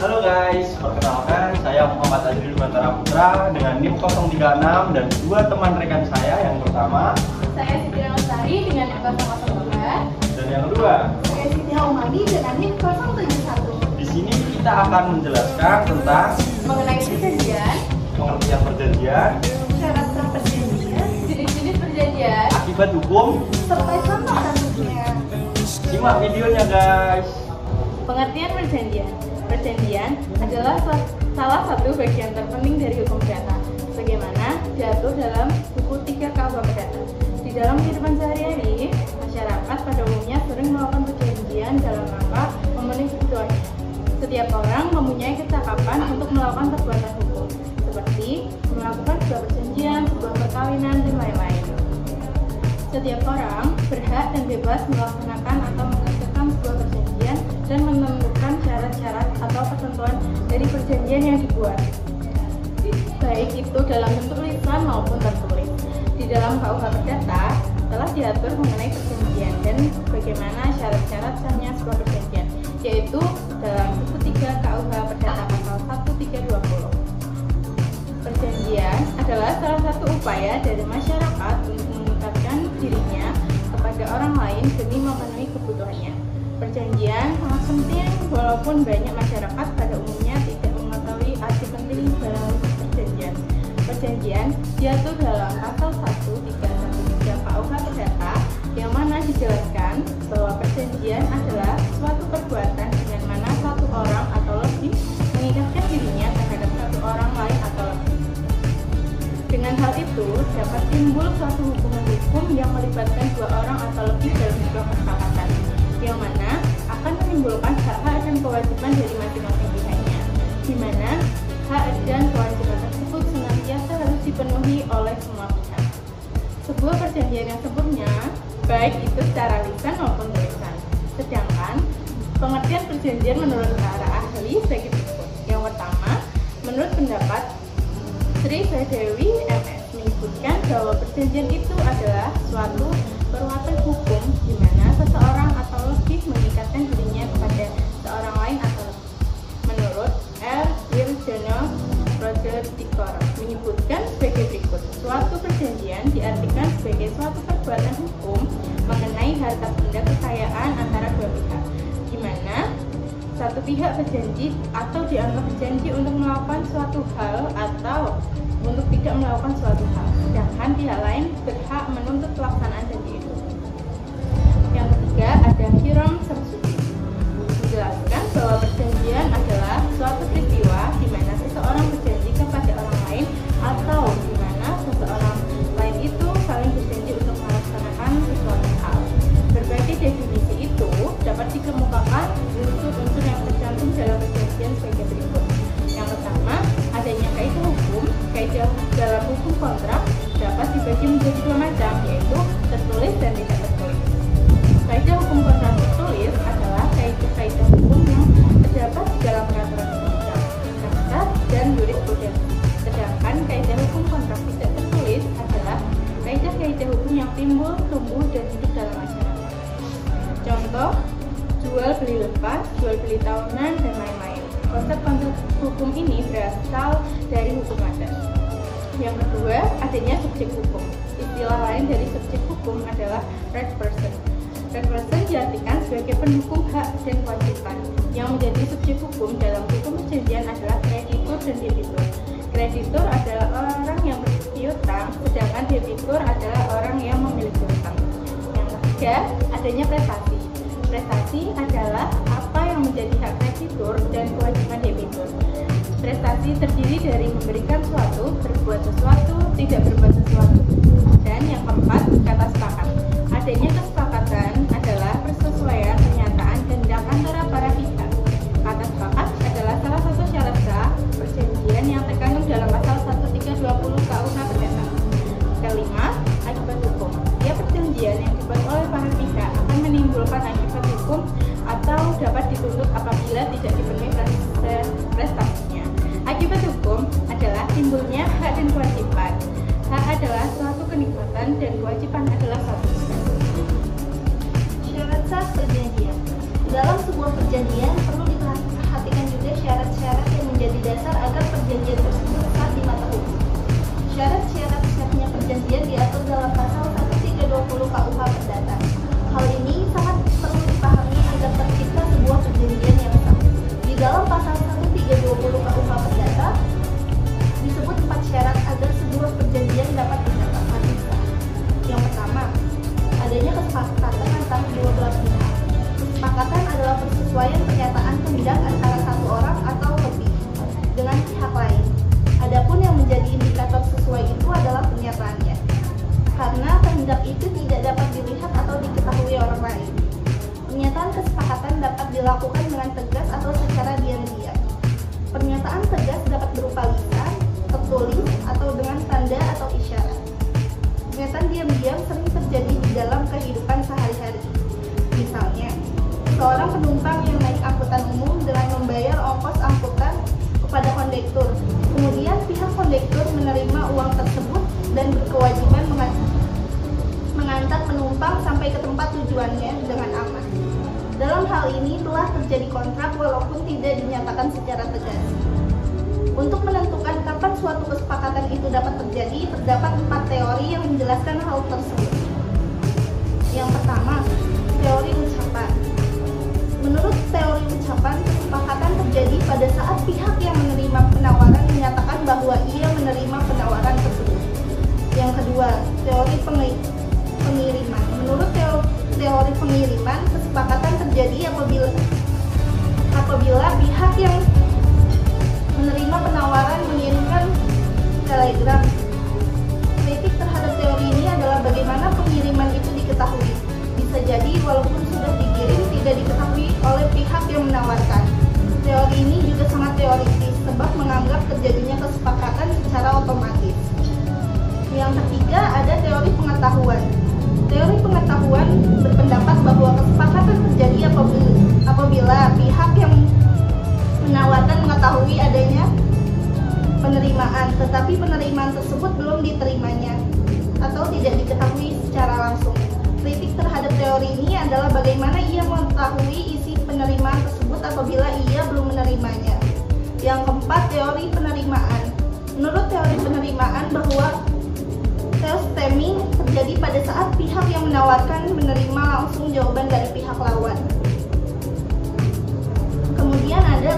Halo guys, perkenalkan saya Muhammad Azril Batara Putra dengan NIM 036 dan dua teman rekan saya. Yang pertama, saya Siti Lestari dengan NIM 002. Dan yang kedua, saya Siti Haumadi dengan NIM 071. Di sini kita akan menjelaskan tentang mengenai perjanjian, pengertian perjanjian, syarat sah perjanjian, jenis-jenis perjanjian, akibat hukum, serta contoh kasusnya. Simak videonya guys. Pengertian perjanjian. Perjanjian adalah salah satu bagian terpenting dari hukum perdata, sebagaimana diatur dalam buku 3 KUH Perdata. Di dalam kehidupan sehari-hari, masyarakat pada umumnya sering melakukan perjanjian dalam rangka memenuhi kebutuhannya. Setiap orang mempunyai kecakapan untuk melakukan perbuatan hukum, seperti melakukan sebuah perjanjian, sebuah perkawinan, dan lain-lain. Setiap orang berhak dan bebas melaksanakan atau mengerjakan sebuah perjanjian dan menemukan syarat-syarat atau ketentuan dari perjanjian yang dibuat, baik itu dalam bentuk lisan maupun tertulis. Di dalam KUH Perdata telah diatur mengenai perjanjian dan bagaimana syarat-syarat sahnya sebuah perjanjian, yaitu dalam buku 3 KUH Perdata pasal 1320. Perjanjian adalah salah satu upaya dari masyarakat untuk mengungkapkan dirinya kepada orang lain demi memenuhi kebutuhannya. Perjanjian sangat penting walaupun banyak masyarakat pada umumnya tidak mengetahui arti penting dalam perjanjian. Perjanjian diatur dalam pasal 1313 KUH Perdata yang mana dijelaskan bahwa perjanjian adalah suatu perbuatan dengan mana satu orang atau lebih mengikatkan dirinya terhadap satu orang lain atau lebih. Dengan hal itu dapat timbul suatu hubungan hukum yang melibatkan dua orang atau lebih dalam sebuah kesepakatan, yang mana akan menimbulkan hak-hak dan kewajiban dari masing-masing pihaknya, di mana hak dan kewajiban tersebut senantiasa harus dipenuhi oleh semua pihak. Sebuah perjanjian yang sempurna, baik itu secara lisan maupun tulisan. Sedangkan pengertian perjanjian menurut para ahli sebagai berikut. Yang pertama, menurut pendapat Sri Dewi MS menyebutkan bahwa perjanjian itu adalah suatu perbuatan hukum di mana seseorang atau lebih mengikatkan dirinya kepada seorang lain atau lebih. Menurut R. Wirjono Roger Tikor menyebutkan sebagai berikut. Suatu perjanjian diartikan sebagai suatu perbuatan hukum mengenai harta benda kekayaan antara dua pihak, di mana satu pihak berjanji atau dianggap berjanji untuk melakukan suatu hal atau untuk tidak melakukan suatu hal, sedangkan pihak lain berhak menuntut pelaksanaan janji itu. Yang ketiga ada Hiram Samsudi menjelaskan bahwa perjanjian adalah suatu peristiwa di mana seseorang berjanji kepada orang lain atau di mana seseorang lain itu saling berjanji untuk melaksanakan sesuatu hal. Berbagai definisi itu dapat dikemukakan unsur-unsur yang tercantum dalam perjanjian sebagai berikut. Yang pertama, adanya kaidah hukum. Kaidah dalam hukum kontrak dapat dibagi menjadi dua macam, yaitu tertulis dan tidak tertulis. Kaidah hukum kontrak tertulis adalah kaidah hukum yang terdapat di dalam peraturan undang-undang, traktat, dan jurisprudensi. Sedangkan kaidah hukum kontrak tidak tertulis adalah kaidah-kaidah hukum yang timbul, tumbuh, dan hidup dalam masyarakat. Contoh, jual beli lepas, jual beli tahunan, dan lain-lain. Konsep-konsep hukum ini berasal dari hukum adat. Yang kedua, adanya subjek hukum. Istilah lain dari subjek hukum adalah right person. Right person diartikan sebagai pendukung hak dan kewajiban. Yang menjadi subjek hukum dalam hukum perjanjian adalah kreditur dan debitur. Kreditur adalah orang yang berpiutang, sedangkan debitur adalah orang yang memiliki utang. Yang ketiga, adanya prestasi. Prestasi adalah apa yang menjadi hak kreditur dan kewajiban debitur. Prestasi terdiri dari memberikan sesuatu, berbuat sesuatu, tidak berbuat sesuatu. Dan yang keempat, kata sepakat. Adanya kesepakatan adalah persesuaian pernyataan kehendak antara para pihak. Kata sepakat adalah salah satu syarat sah perjanjian yang terkandung dalam pasal 1320 KUH Perdata. Kelima, akibat hukum. Setiap perjanjian yang dibuat oleh para pihak akan menimbulkan akibat hukum atau dapat dituntut apabila tidak dipenuhi prestasinya. Akibat hukum adalah timbulnya hak dan kewajiban. Hak adalah suatu kenikmatan dan kewajiban adalah suatu tugas. Syarat sah perjanjian. Dalam sebuah perjanjian perlu diperhatikan juga syarat-syarat dasar agar perjanjian tersebut sah di mata hukum. Syarat-syarat sahnya perjanjian diatur dalam pasal 1320 KUH Perdata. Hal ini sangat perlu dipahami agar tercipta sebuah perjanjian yang sah. Di dalam pasal 1320 KUH Perdata disebut 4 syarat agar sebuah perjanjian dapat dinyatakan sah. Yang pertama, adanya kesepakatan antara dua belah pihak. Kesepakatan adalah persesuaian pernyataan kehendak antara satu orang atau lebih dengan pihak lain. Adapun yang menjadi indikator sesuai itu adalah pernyataannya, karena kehendak itu tidak dapat dilihat atau diketahui orang lain. Pernyataan kesepakatan dapat dilakukan dengan tegas atau secara diam-diam. Pernyataan tegas dapat berupa lisan, tertulis, atau dengan tanda atau isyarat. Pernyataan diam-diam sering terjadi di dalam kehidupan sehari-hari. Misalnya, seorang penumpang yang naik angkutan umum dengan membayar ongkos angkutan kepada kondektur. Kemudian pihak kondektur menerima uang tersebut dan berkewajiban mengantar penumpang sampai ke tempat tujuannya dengan aman. Dalam hal ini telah terjadi kontrak walaupun tidak dinyatakan secara tegas. Untuk menentukan kapan suatu kesepakatan itu dapat terjadi, terdapat 4 teori yang menjelaskan hal tersebut. Yang pertama, teori ucapan. Menurut teori ucapan, kesepakatan terjadi pada saat pihak yang menerima penawaran menyatakan bahwa ia menerima penawaran tersebut. Yang kedua, teori pengiriman. Menurut teori pengiriman, kesepakatan terjadi apabila pihak yang menerima penawaran mengirimkan telegram. Kritik terhadap teori ini adalah bagaimana pengiriman itu diketahui. Bisa jadi walaupun sudah dikirim tidak diketahui oleh pihak yang menawarkan. Teori ini juga sangat teoritis sebab menganggap terjadinya kesepakatan secara otomatis. Yang ketiga, ada teori pengetahuan. Teori pengetahuan berpendapat bahwa kesepakatan terjadi apabila pihak yang menawarkan mengetahui adanya penerimaan, tetapi penerimaan tersebut belum diterimanya atau tidak diketahui secara langsung. Kritik terhadap teori ini adalah bagaimana ia mengetahui isi penerimaan tersebut apabila ia belum menerimanya. Yang keempat, teori penerimaan. Menurut teori penerimaan bahwa stemming terjadi pada saat pihak yang menawarkan menerima langsung jawaban dari pihak lawan. Kemudian ada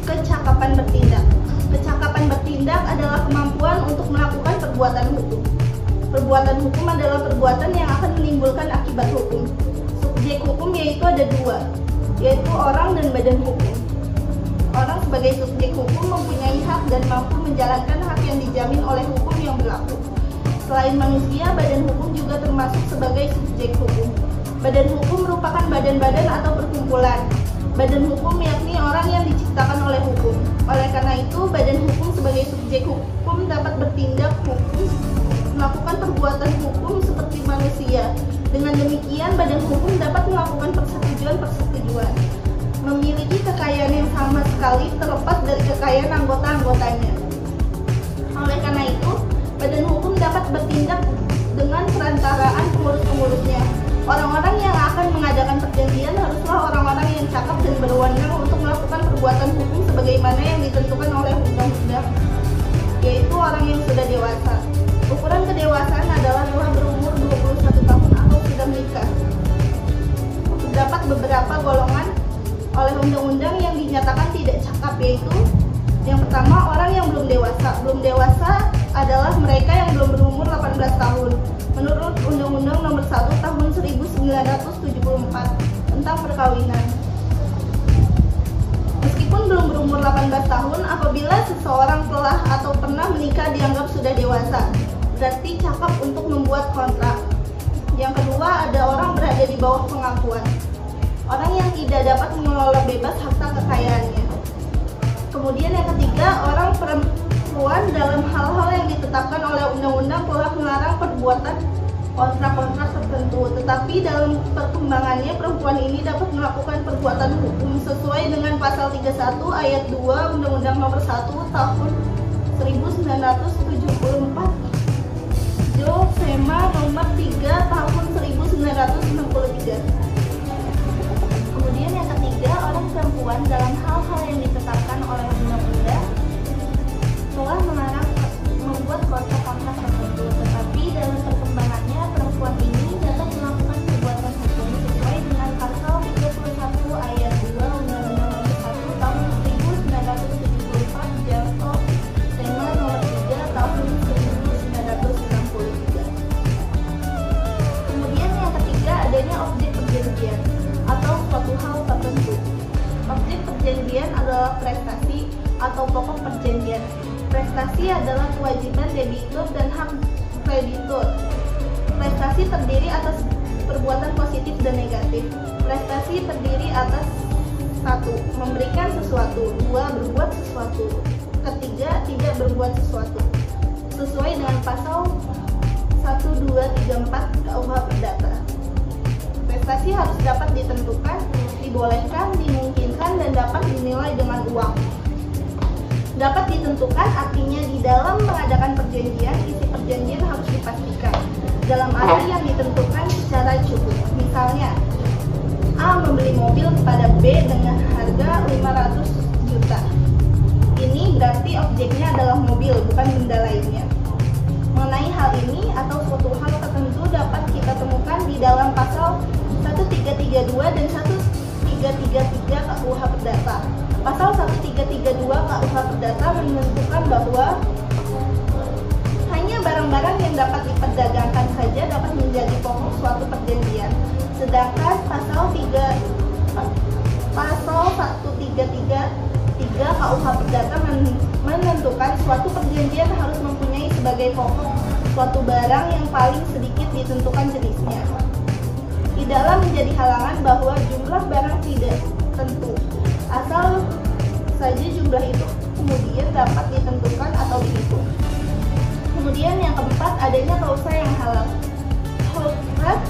kecakapan bertindak. Kecakapan bertindak adalah kemampuan untuk melakukan perbuatan hukum. Perbuatan hukum adalah perbuatan yang akan menimbulkan akibat hukum. Subjek hukum yaitu ada 2, yaitu orang dan badan hukum. Orang sebagai subjek hukum mempunyai hak dan mampu menjalankan hak yang dijamin oleh hukum yang berlaku. Selain manusia, badan hukum juga termasuk sebagai subjek hukum. Badan hukum merupakan badan-badan atau perkumpulan. Badan hukum yakni orang yang diciptakan oleh hukum. Oleh karena itu, badan hukum sebagai subjek hukum dapat bertindak hukum, melakukan perbuatan hukum seperti manusia. Dengan demikian, badan hukum dapat melakukan persetujuan, memiliki kekayaan yang sama sekali terlepas dari kekayaan anggota-anggotanya. Oleh karena itu, badan hukum dapat bertindak dengan perantaraan pengurus-pengurusnya. Orang-orang yang akan mengadakan perjanjian haruslah orang-orang yang cakap dan berwenang untuk melakukan perbuatan hukum sebagaimana yang ditentukan oleh undang-undang, yaitu orang yang sudah dewasa. Ukuran kedewasaan adalah telah berumur 21 tahun atau sudah menikah. Terdapat beberapa golongan oleh undang-undang yang dinyatakan tidak cakap, yaitu yang pertama, orang yang belum dewasa. Belum dewasa adalah mereka yang belum berumur 18 tahun. Menurut Undang-Undang Nomor 1 Tahun 1974 tentang perkawinan. Meskipun belum berumur 18 tahun, apabila seseorang telah atau pernah menikah dianggap sudah dewasa, berarti cakap untuk membuat kontrak. Yang kedua, ada orang berada di bawah pengakuan. Orang yang tidak dapat mengelola bebas harta kekayaannya. Kemudian yang ketiga, orang perempuan dalam hal-hal yang ditetapkan oleh undang-undang telah melarang perbuatan kontrak-kontrak tertentu, tetapi dalam perkembangannya perempuan ini dapat melakukan perbuatan hukum sesuai dengan pasal 31 ayat 2 Undang-Undang Nomor 1 Tahun 1974, Jo Sema Nomor 3 Tahun 1963. Kemudian yang ketiga, orang perempuan dalam hal-hal yang ditetapkan oleh undang-undang prestasi atau pokok perjanjian. Prestasi adalah kewajiban debitur dan hak kreditur. Prestasi terdiri atas perbuatan positif dan negatif. Prestasi terdiri atas 1. Memberikan sesuatu, 2. Berbuat sesuatu, ketiga, tidak berbuat sesuatu. Sesuai dengan pasal 1, 2, 3, 4 KUH Perdata. Prestasi harus dapat ditentukan, dibolehkan, dimungkinkan, dan dapat dinilai dengan uang. Dapat ditentukan artinya di dalam mengadakan perjanjian, isi perjanjian harus dipastikan dalam arti yang ditentukan secara cukup. Misalnya, A membeli mobil kepada B dengan harga 500 juta. Ini berarti objeknya adalah mobil, bukan benda lainnya. Mengenai hal ini atau suatu hal tertentu dapat kita temukan di dalam pasal 1332 dan 1333 KUH Perdata. Pasal 1332 KUH Perdata menentukan bahwa hanya barang-barang yang dapat diperdagangkan saja dapat menjadi pokok suatu perjanjian. Sedangkan pasal 1333 KUH Perdata menentukan suatu perjanjian harus mempunyai sebagai pokok suatu barang yang paling sedikit ditentukan jenisnya. Tidaklah menjadi halangan bahwa jumlah barang tidak tentu, asal saja jumlah itu kemudian dapat ditentukan atau dihitung. Kemudian yang keempat, adanya klausa yang halal. Holrat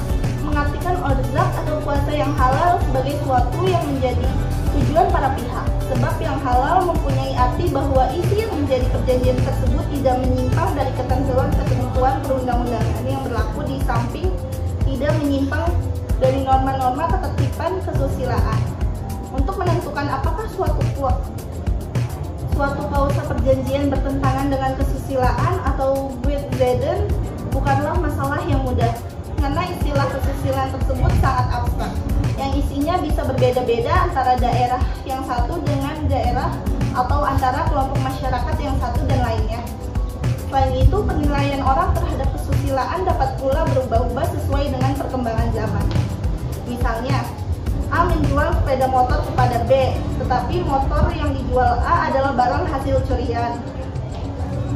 mengartikan orzak atau kuasa yang halal sebagai suatu yang menjadi tujuan para pihak. Sebab yang halal mempunyai arti bahwa isi yang menjadi perjanjian tersebut tidak menyimpang dari ketentuan-ketentuan perundang-undangan yang berlaku, di samping tidak menyimpang dari norma-norma ketertiban kesusilaan. Untuk menentukan apakah suatu klausa perjanjian bertentangan dengan kesusilaan atau wetbaden bukanlah masalah yang mudah, karena istilah kesusilaan tersebut sangat abstrak, yang isinya bisa berbeda-beda antara daerah yang satu dengan daerah atau antara kelompok masyarakat yang satu dan lainnya. Selain itu, penilaian orang terhadap kesusilaan dapat pula berubah-ubah sesuai dengan perkembangan zaman. Misalnya, A menjual sepeda motor kepada B, tetapi motor yang dijual A adalah barang hasil curian.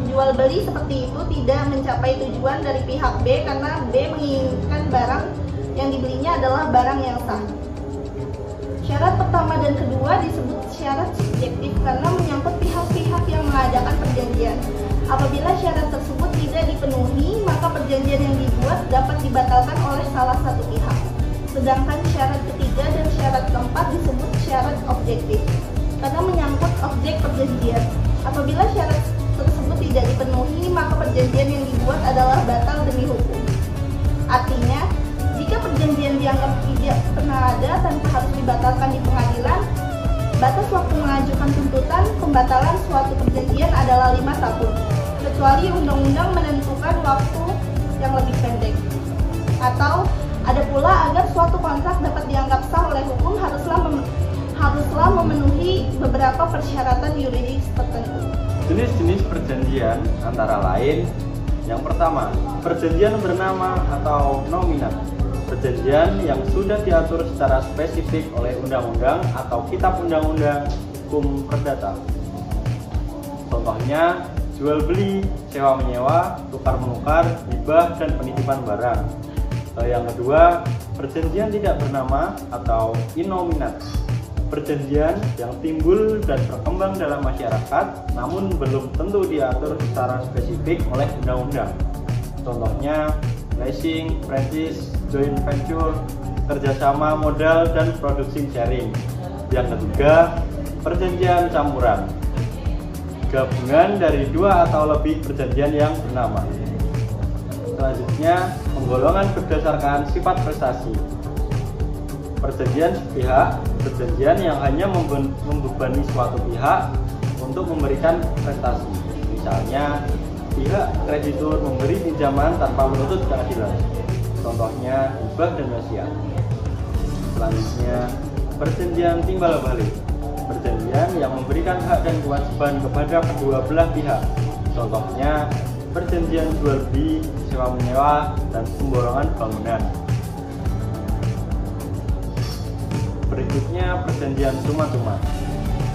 Jual beli seperti itu tidak mencapai tujuan dari pihak B karena B menginginkan barang yang dibelinya adalah barang yang sah. Syarat pertama dan kedua disebut syarat subjektif karena menyangkut pihak-pihak yang mengadakan perjanjian. Apabila syarat tersebut tidak dipenuhi, maka perjanjian yang dibuat dapat dibatalkan oleh salah satu pihak. Sedangkan syarat ketiga dan syarat keempat disebut syarat objektif karena menyangkut objek perjanjian. Apabila syarat tersebut tidak dipenuhi, maka perjanjian yang dibuat adalah batal demi hukum. Artinya, jika perjanjian dianggap tidak pernah ada tanpa harus dibatalkan di pengadilan, batas waktu mengajukan tuntutan pembatalan suatu perjanjian adalah 5 tahun, kecuali undang-undang menentukan waktu yang lebih pendek. Atau ada pula agar suatu kontrak dapat dianggap sah oleh hukum haruslah memenuhi beberapa persyaratan yuridis tertentu. Jenis-jenis perjanjian antara lain: yang pertama, perjanjian bernama atau nominat. Perjanjian yang sudah diatur secara spesifik oleh undang-undang atau kitab undang-undang hukum perdata. Contohnya, jual beli, sewa menyewa, tukar menukar, hibah, dan penitipan barang. Yang kedua, perjanjian tidak bernama atau innominat. Perjanjian yang timbul dan berkembang dalam masyarakat namun belum tentu diatur secara spesifik oleh undang-undang. Contohnya, leasing, franchise, joint venture, kerjasama modal, dan produksi sharing. Yang ketiga, perjanjian campuran. Gabungan dari 2 atau lebih perjanjian yang bernama. Selanjutnya, penggolongan berdasarkan sifat prestasi. Perjanjian sepihak, perjanjian yang hanya membebani suatu pihak untuk memberikan prestasi. Misalnya, pihak kreditur memberi pinjaman tanpa menuntut keadilan. Contohnya, hibah dan wasiat. Selanjutnya, perjanjian timbal balik. Perjanjian yang memberikan hak dan kewajiban kepada kedua belah pihak. Contohnya, perjanjian jual beli, sewa menyewa, dan pemborongan bangunan. Berikutnya, perjanjian cuma-cuma.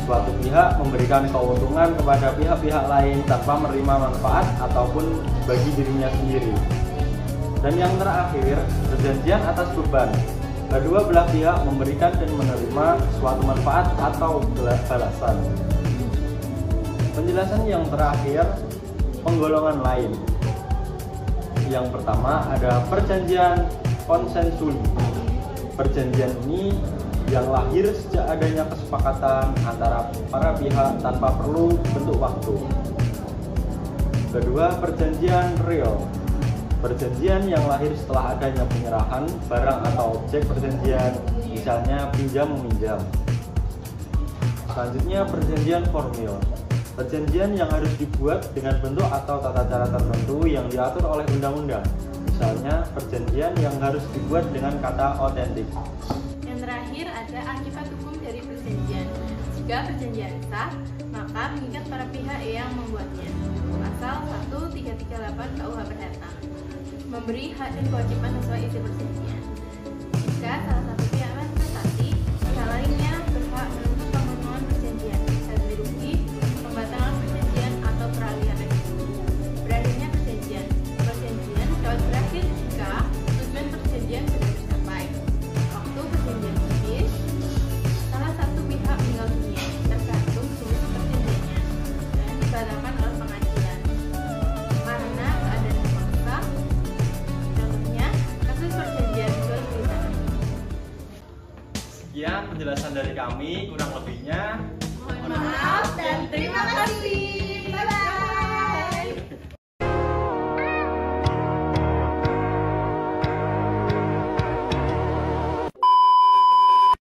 Suatu pihak memberikan keuntungan kepada pihak-pihak lain tanpa menerima manfaat ataupun bagi dirinya sendiri. Dan yang terakhir, perjanjian atas beban. Kedua belah pihak memberikan dan menerima suatu manfaat atau balasan. Penjelasan yang terakhir, penggolongan lain. Yang pertama ada perjanjian konsensuli. Perjanjian ini yang lahir sejak adanya kesepakatan antara para pihak tanpa perlu bentuk waktu. Kedua, perjanjian real. Perjanjian yang lahir setelah adanya penyerahan barang atau objek perjanjian, misalnya pinjam-meminjam. Selanjutnya, perjanjian formil. Perjanjian yang harus dibuat dengan bentuk atau tata cara tertentu yang diatur oleh undang-undang. Misalnya, perjanjian yang harus dibuat dengan kata otentik. Yang terakhir ada akibat hukum dari perjanjian. Jika perjanjian sah, maka mengikat para pihak yang membuatnya. Pasal 1338 KUH Perdata. Memberi hak dan kewajiban sesuai isi perjanjian. Jika salah satu pihak prestasi, pihak lainnya berhak menuntut pemenuhan perjanjian, ganti rugi, pembatalan perjanjian atau peralihan eksekusi. Berakhirnya perjanjian. Perjanjian dapat berakhir jika tujuan perjanjian sudah tercapai. Waktu perjanjian habis, salah satu pihak meninggal dunia, tergantung jenis perjanjiannya, dan dibatalkan oleh pengadilan karena keadaan memaksa. Contohnya, kasus perjanjian jual beli tanah. Sekian penjelasan dari kami, kurang lebihnya Mohon maaf dan terima kasih. Bye bye.